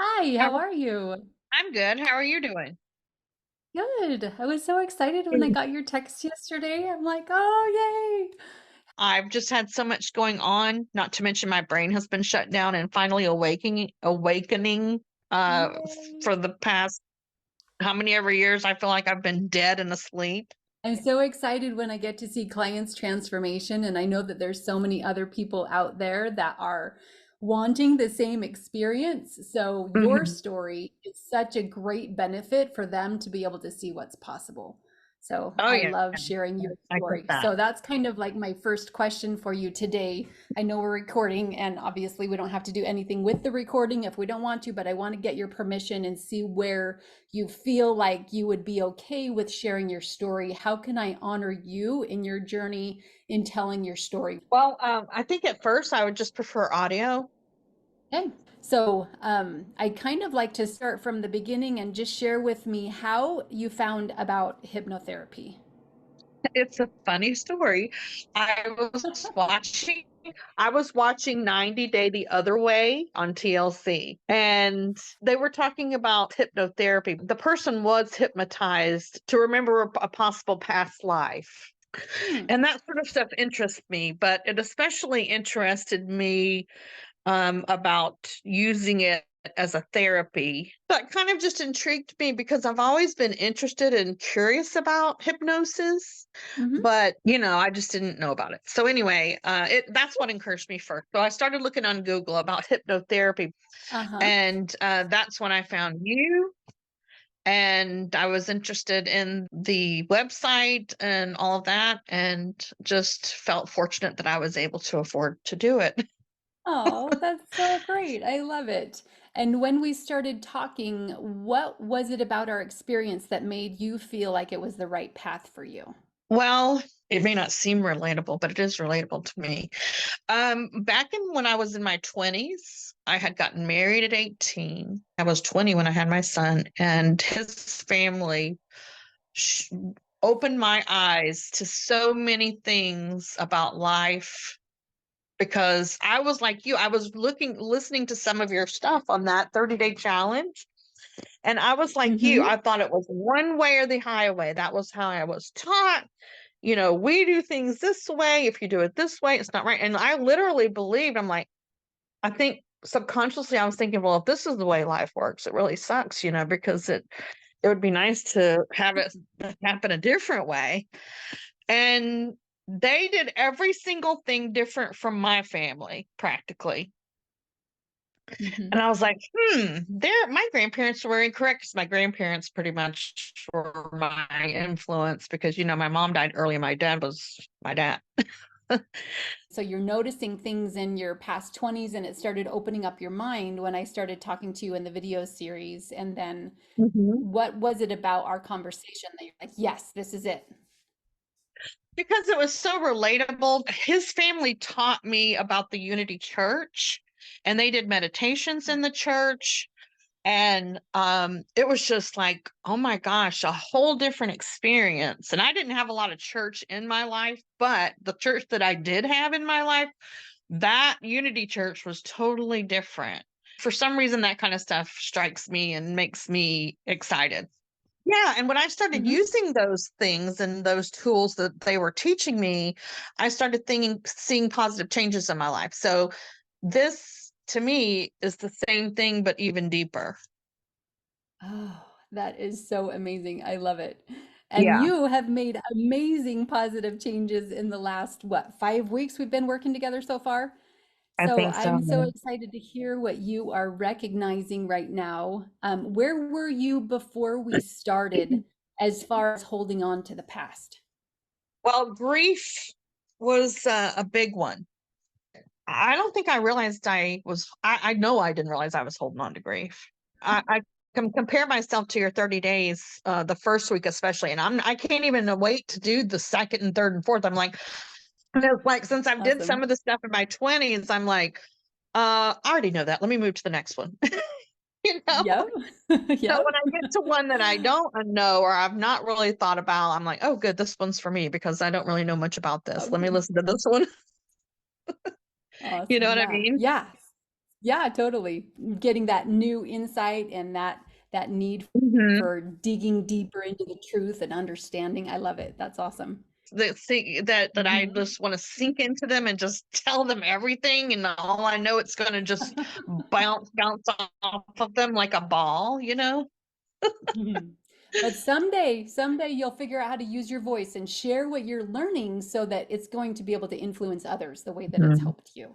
Hi, how How are you? I'm good. How are you doing? Good. I was so excited when I Mm. got your text yesterday. I'm like, oh, yay. I've just had so much going on, not to mention my brain has been shut down and finally awakening Yay. for the past how many ever years I feel like I've been dead and asleep. I'm so excited when I get to see clients' transformation, and I know that there's so many other people out there that are wanting the same experience. So your Mhm. story is such a great benefit for them to be able to see what's possible. So Oh I yeah, love sharing your I get story. that. So that's kind of like my first question for you today. I know we're recording, and obviously we don't have to do anything with the recording if we don't want to, but I want to get your permission and see where you feel like you would be okay with sharing your story. How can I honor you in your journey in telling your story? Well, I think at first I would just prefer audio. Okay. So I kind of like to start from the beginning and just share with me how you found about hypnotherapy. It's a funny story. I was watching I was watching 90 Day the Other Way on TLC, and they were talking about hypnotherapy. The person was hypnotized to remember a possible past life. Hmm. And that sort of stuff interests me, but it especially interested me about using it as a therapy. That kind of just intrigued me because I've always been interested and curious about hypnosis, Hmm. but I just didn't know about it. So anyway, that's what encouraged me first. So I started looking on Google about hypnotherapy, Uh-huh. and that's when I found you. And I was interested in the website and all of that, and just felt fortunate that I was able to afford to do it. Oh, that's so great. I love it. And when we started talking, what was it about our experience that made you feel like it was the right path for you? Well, it may not seem relatable, but it is relatable to me. Back in when I was in my 20s, I had gotten married at 18. I was 20 when I had my son, and his family sh- opened my eyes to so many things about life because I was like you. I was listening to some of your stuff on that 30-day challenge, and I was like you. Hmm. I thought it was one way or the highway. That was how I was taught. We do things this way. If you do it this way, it's not right. And I literally believed, I'm like, I think subconsciously I was thinking, well, if this is the way life works, it really sucks, because it would be nice to have it happen a different way. And they did every single thing different from my family, practically. Hmm. And I was like, my grandparents were incorrect because my grandparents pretty much were my influence because, my mom died early and my dad was my dad. So you're noticing things in your past 20s, and it started opening up your mind when I started talking to you in the video series. And then Mhm. what was it about our conversation that you're like, yes, this is it? Because it was so relatable. His family taught me about the Unity Church, and they did meditations in the church. And it was just like, oh my gosh, a whole different experience. And I didn't have a lot of church in my life, but the church that I did have in my life, that Unity Church was totally different. For some reason, that kind of stuff strikes me and makes me excited. Yeah, and when I started Hmm. using those things and those tools that they were teaching me, I started seeing positive changes in my life. So this to me is the same thing, but even deeper. Oh, that is so amazing. I love it. And Yeah, you have made amazing positive changes in the last, what, 5 weeks we've been working together so far? I So think so. I'm so excited to hear what you are recognizing right now. Where were you before we started as far as holding on to the past? Well, grief was a big one. I don't think I realized I know I didn't realize I was holding on to grief. I can compare myself to your 30 days, the first week especially, and I can't even wait to do the second and third and fourth. I'm like, and it's like since I did some Awesome. of the stuff in my 20s, I'm like, I already know that. Let me move to the next one. you know? Yep. So Yep. when I get to one that I don't know or I've not really thought about, I'm like, oh good, this one's for me because I don't really know much about this. Let me Okay. listen to this one. You know Awesome. what I Yeah. mean? Yeah. Yeah, totally. Getting that new insight and that need Mhm. for digging deeper into the truth and understanding. I love it. That's awesome. That thing that I Mhm. just want to sink into them and just tell them everything, and all I know it's going to just bounce off of them like a ball, you know? Mhm. But someday you'll figure out how to use your voice and share what you're learning so that it's going to be able to influence others the way that it's Mhm. helped you.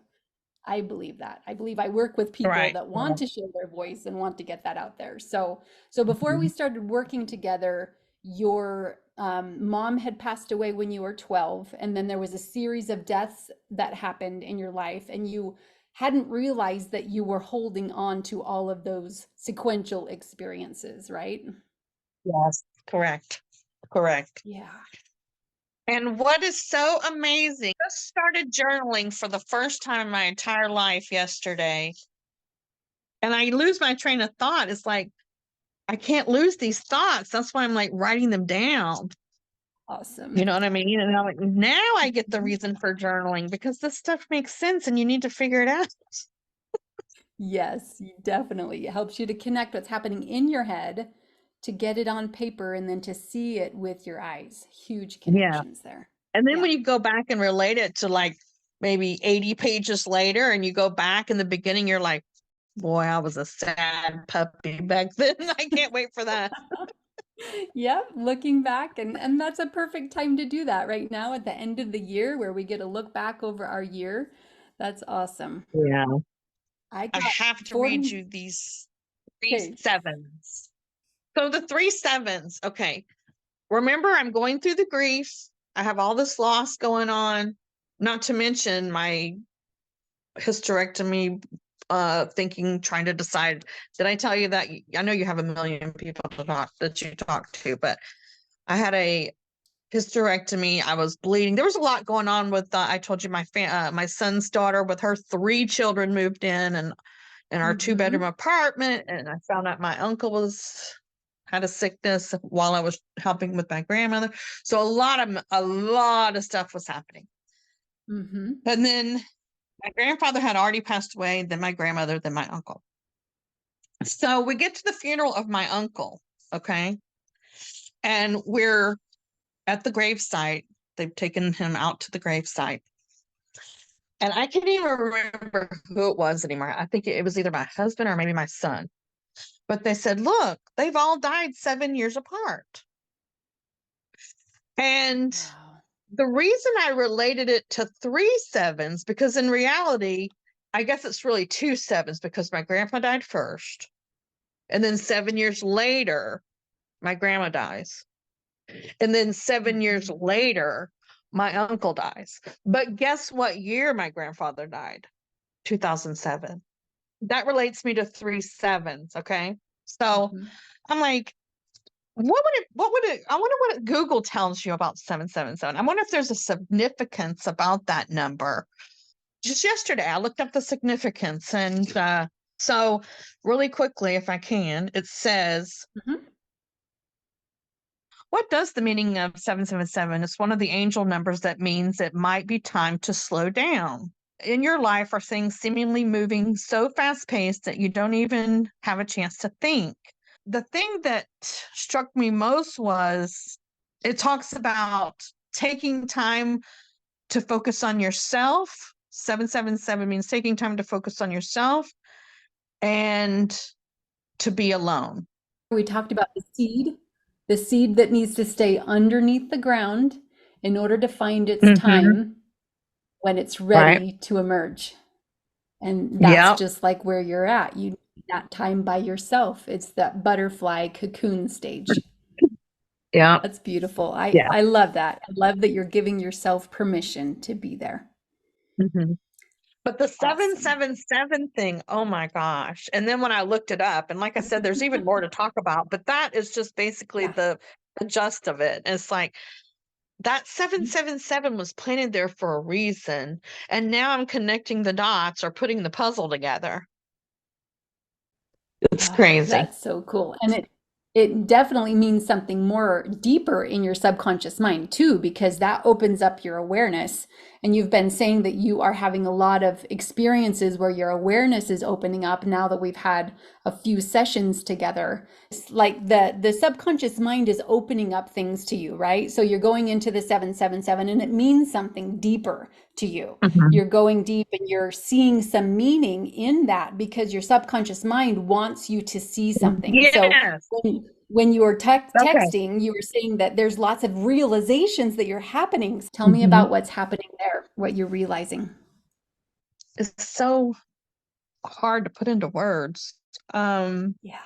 I believe that. I believe I work with people Right. that Yeah. want to share their voice and want to get that out there. So before we Mhm. started working together, your mom had passed away when you were 12, and then there was a series of deaths that happened in your life, and you hadn't realized that you were holding on to all of those sequential experiences, right? Yes. Correct. Correct. Yeah. And what is so amazing, I just started journaling for the first time in my entire life yesterday, and I lose my train of thought. It's like I can't lose these thoughts. That's why I'm like writing them down. You Awesome. know what I mean? And I'm like, now I get the reason for journaling because this stuff makes sense and you need to figure it out. Yes, definitely. It helps you to connect what's happening in your head, to get it on paper, and then to see it with your eyes. Huge Yeah. connections there. And then Yeah. when you go back and relate it to like maybe 80 pages later and you go back in the beginning, you're like, boy, I was a sad puppy back then. I can't wait for that. Yep, looking back and that's a perfect time to do that right now at the end of the year where we get to look back over our year. That's awesome. Yeah. I I got have to read 40. you these three Okay. sevens. So the three sevens. Okay. Remember, I'm going through the grief. I have all this loss going on, not to mention my hysterectomy thinking, trying to decide. Did I tell you that? I know you have a million people to talk that you talk to, but I had a hysterectomy. I was bleeding. There was a lot going on with I told you my son's daughter with her three children moved in and our two-bedroom Mm-hmm. apartment, and I found out my uncle was had a sickness while I was helping with my grandmother. So a lot of stuff was happening. Mm-hmm. And then my grandfather had already passed away, then my grandmother, then my uncle. So we get to the funeral of my uncle, okay? And we're at the gravesite. They've taken him out to the gravesite. And I can't even remember who it was anymore. I think it was either my husband or maybe my son. But they said, look, they've all died 7 years apart. And Wow. the reason I related it to three sevens, because in reality, I guess it's really two sevens because my grandpa died first. And then 7 years later, my grandma dies. And then 7 years Mm-hmm. later, my uncle dies. But guess what year my grandfather died? 2007. That relates me to three sevens. Okay. So Mm-hmm. I'm like, I wonder what Google tells you about 777. I wonder if there's a significance about that number. Just yesterday, I looked up the significance. And so, really quickly, if I can, it says, Mm-hmm. what does the meaning of 777? It's one of the angel numbers that means it might be time to slow down. In your life, are things seemingly moving so fast paced that you don't even have a chance to think? The thing that struck me most was it talks about taking time to focus on yourself. 777 means taking time to focus on yourself and to be alone. We talked about the seed that needs to stay underneath the ground in order to find its Mm-hmm. time when it's Right. ready to emerge. And that's Yep. just like where you're at. You need that time by yourself. It's that butterfly cocoon stage. Yep. That's beautiful. I Yeah. I love that. I love that you're giving yourself permission to be there. Mm-hmm. But the Awesome. 777 thing, oh my gosh. And then when I looked it up, and like I said, there's even more to talk about, but that is just basically Yeah. the gist of it. It's like that 777 was planted there for a reason. And now I'm connecting the dots or putting the puzzle together. It's Oh, crazy. that's so cool. And it definitely means something more deeper in your subconscious mind too, because that opens up your awareness. And you've been saying that you are having a lot of experiences where your awareness is opening up now that we've had a few sessions together. It's like the subconscious mind is opening up things to you, right? So you're going into the 777 and it means something deeper to you. Mhm. You're going deep and you're seeing some meaning in that because your subconscious mind wants you to see something. So Yes. when you were Okay. texting, you were saying that there's lots of realizations that you're happening. Tell me Mhm. about what's happening there, what you're realizing. It's so hard to put into words. Um, Yeah.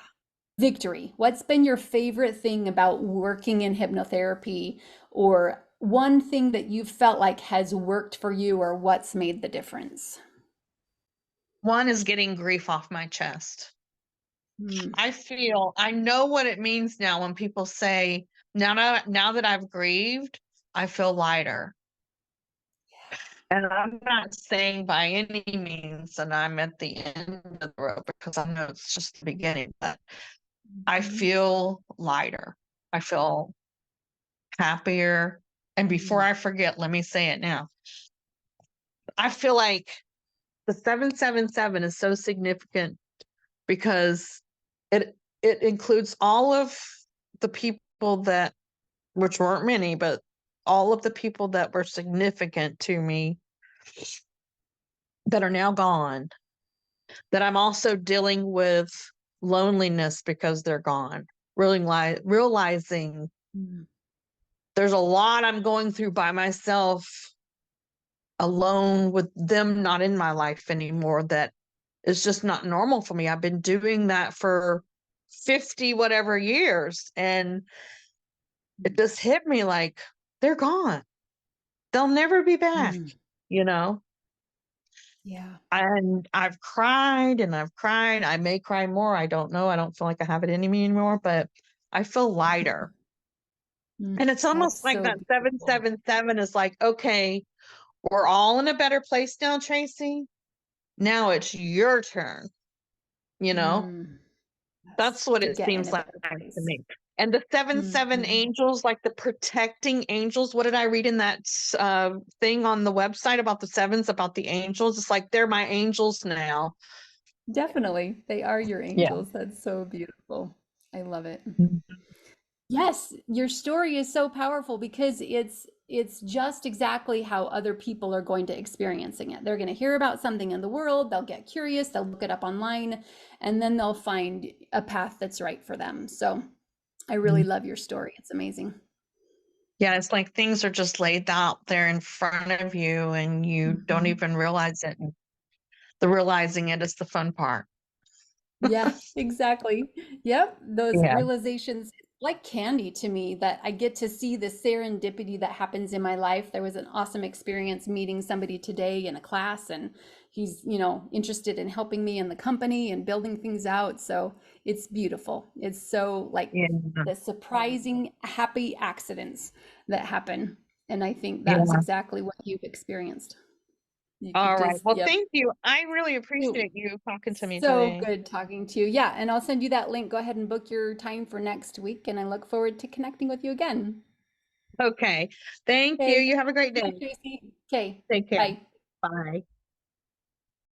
Victory. What's been your favorite thing about working in hypnotherapy, or one thing that you felt like has worked for you, or what's made the difference? One is getting grief off my chest. Mm, I know what it means now when people say, now that I've grieved, I feel lighter. And I'm not saying by any means that I'm at the end of the road because I know it's just the beginning, but I mhm, feel lighter. I feel happier. And before mm, I forget, let me say it now. I feel like the 777 is so significant because it includes all of the people that, which weren't many, but all of the people that were significant to me that are now gone, that I'm also dealing with loneliness because they're gone. Realizing mm, there's a lot I'm going through by myself, alone with them not in my life anymore, that is just not normal for me. I've been doing that for 50 whatever years, and it just hit me like they're gone. They'll never be back, mm. you know? Yeah. And I've cried and I've cried. I may cry more. I don't know. I don't feel like I have it in me anymore, but I feel lighter. Mm, And it's that's almost like so that beautiful. 777 is like, okay, we're all in a better place now, Tracy. Now it's your turn, you know? Mm, yes, That's what to it get in seems a like better to place. me. And the seven Mhm. angels, like the protecting angels. What did I read in that thing on the website about the sevens, about the angels? It's like they're my angels now. Definitely. They are your Yeah. angels. That's so beautiful. I love it. Mhm. Yes, your story is so powerful because it's just exactly how other people are going to experiencing it. They're going to hear about something in the world, they'll get curious, they'll look it up online, and then they'll find a path that's right for them. So I really love your story. It's amazing. Yeah, it's like things are just laid out there in front of you and you don't Mhm. even realize it. And the realizing it is the fun part. Yeah, exactly. Yep, those Yeah. realizations like candy to me that I get to see the serendipity that happens in my life. There was an awesome experience meeting somebody today in a class and he's, interested in helping me in the company and building things out. So it's beautiful. It's so like Yeah. the surprising happy accidents that happen. And I think that's Yeah. exactly what you've experienced. You could All right. just, Well, yep. thank you. I really appreciate you talking to me So today. good talking to you. Yeah, and I'll send you that link. Go ahead and book your time for next week, and I look forward to connecting with you again. Okay. Thank you. Okay. You have a great Bye, day. Tracy. Okay. Take care. Bye. Bye.